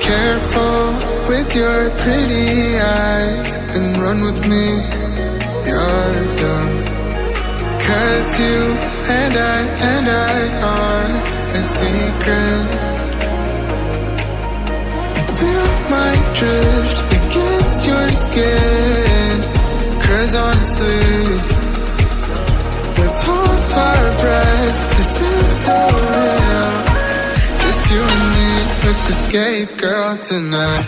Careful with your pretty eyes and run with me, you're dumb. 'Cause you and I are a secret. Feel my drift against your skin. 'Cause honestly, let's hold our breath, this is so real. Just you and me with the skate girl tonight.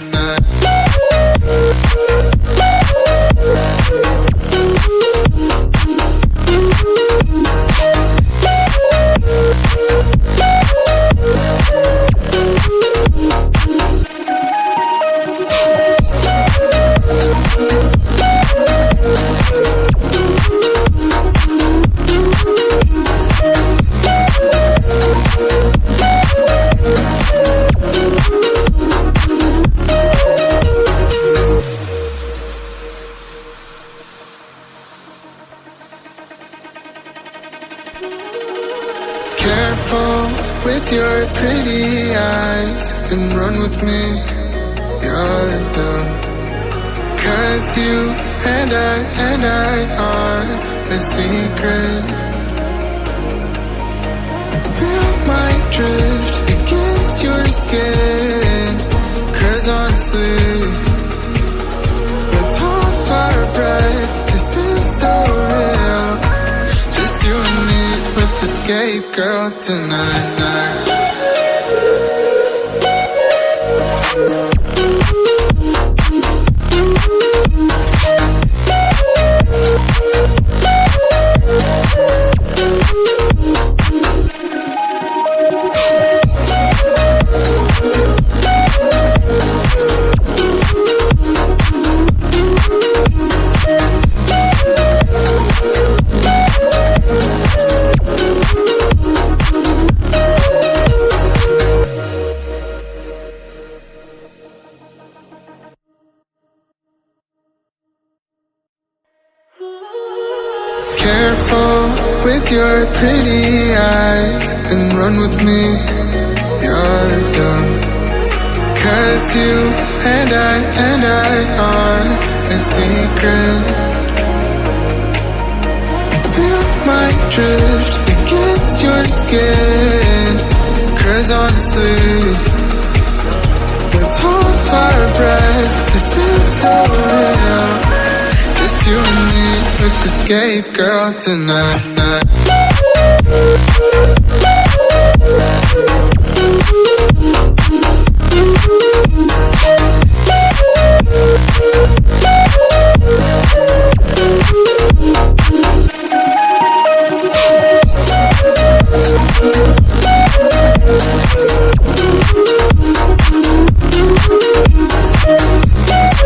Careful with your pretty eyes and run with me, you're dumb. 'Cause you and I are a secret. Feel my drift against your skin. 'Cause honestly, let's hold our breath, this is so real. Just you and me with the skate girl tonight. Careful with your pretty eyes and run with me, you're dumb. 'Cause you and I are a secret. Feel my drift against your skin. 'Cause honestly, let's hold our breath, this is so real. Just you and me with the skate girl tonight.